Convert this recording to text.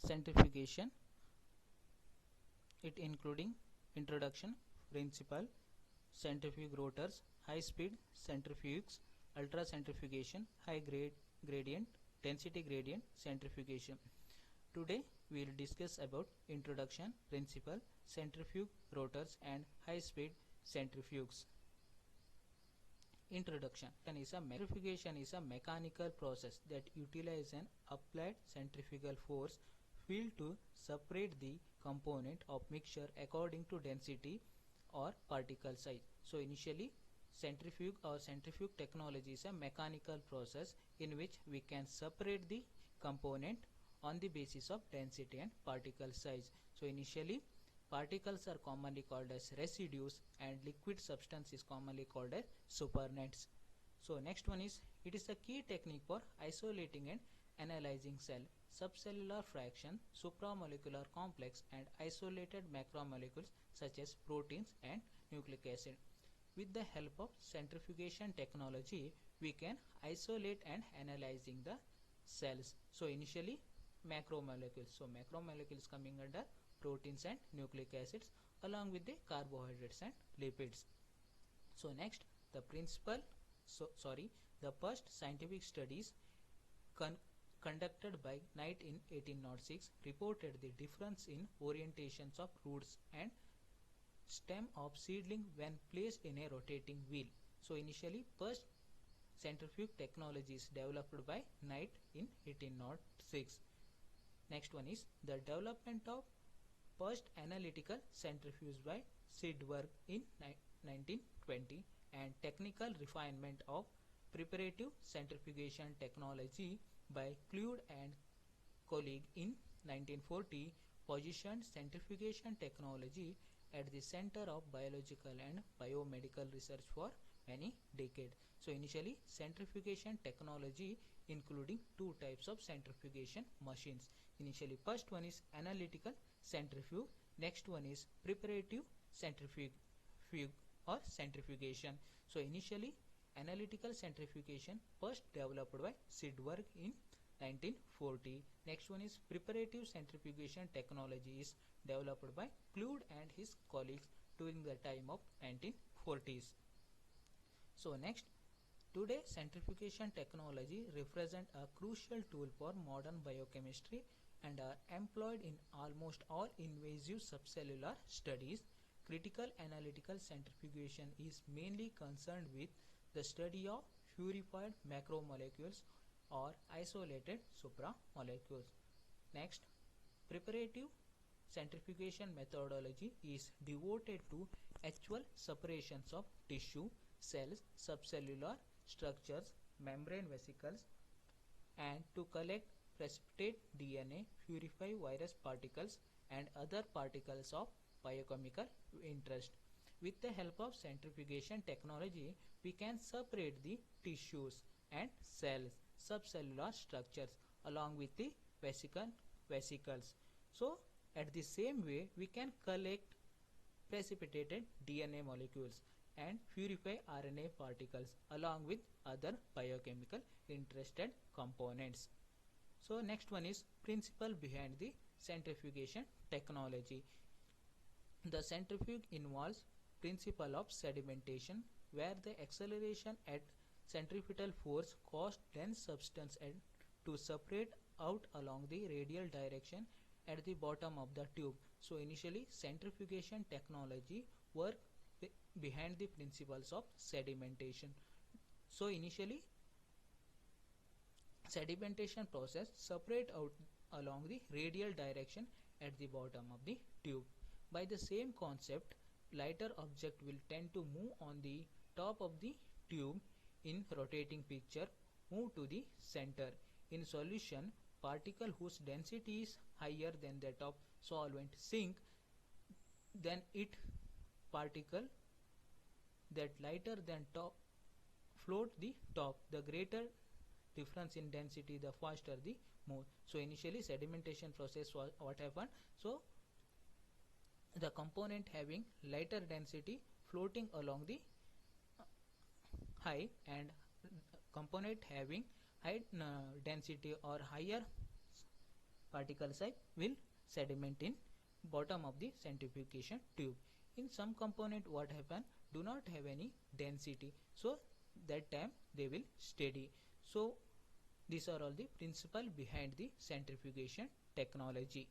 centrifugation, it including introduction, principle, centrifuge rotors, high speed centrifuges, ultracentrifugation, high gradient, density gradient centrifugation. Today we will discuss about introduction, principle, centrifuge rotors and high speed centrifuges. Introduction. Centrifugation is a mechanical process that utilizes an applied centrifugal force field to separate the component of mixture according to density or particle size. So initially, centrifuge or centrifuge technology is a mechanical process in which we can separate the component on the basis of density and particle size. So initially, particles are commonly called as residues and liquid substance is commonly called as supernats. So next one is, it is a key technique for isolating and analyzing cell, subcellular fraction, supramolecular complex and isolated macromolecules such as proteins and nucleic acid. With the help of centrifugation technology, we can isolate and analyzing the cells. So initially macromolecules. So macromolecules coming under proteins and nucleic acids along with the carbohydrates and lipids. So next, the first scientific studies conducted by Knight in 1806 reported the difference in orientations of roots and stem of seedling when placed in a rotating wheel. So initially first centrifuge technology is developed by Knight in 1806. Next one is the development of first analytical centrifuge by Sidberg in 1920 and technical refinement of preparative centrifugation technology by Clude and colleague in 1940 positioned centrifugation technology at the center of biological and biomedical research for many decades. So initially centrifugation technology including two types of centrifugation machines. Initially first one is analytical centrifuge, next one is preparative centrifuge or centrifugation. So initially analytical centrifugation first developed by Sidberg in 1940. Next one is preparative centrifugation technology is developed by Clude and his colleagues during the time of 1940s. So next, today centrifugation technology represent a crucial tool for modern biochemistry and are employed in almost all invasive subcellular studies. Critical analytical centrifugation is mainly concerned with the study of purified macromolecules or isolated supramolecules. Next, preparative centrifugation methodology is devoted to actual separations of tissue, cells, subcellular structures, membrane vesicles, and to collect precipitate DNA, purify virus particles and other particles of biochemical interest. With the help of centrifugation technology, we can separate the tissues and cells, subcellular structures along with the vesicles. So at the same way, we can collect precipitated DNA molecules and purify RNA particles along with other biochemical interested components. So next one is principle behind the centrifugation technology. The centrifuge involves principle of sedimentation where the acceleration at centrifugal force causes dense substance to separate out along the radial direction at the bottom of the tube. So initially centrifugation technology work behind the principles of sedimentation. So initially sedimentation process separate out along the radial direction at the bottom of the tube. By the same concept, lighter object will tend to move on the top of the tube in rotating picture, move to the center. In solution, particle whose density is higher than that of solvent sink, then it particle that lighter than top float the top. The greater difference in density, the faster the move. So initially sedimentation process was what happened. So the component having lighter density floating along the high and component having high density or higher particle size will sediment in bottom of the centrifugation tube. In some component what happen, do not have any density, so that time they will steady. So these are all the principle behind the centrifugation technology.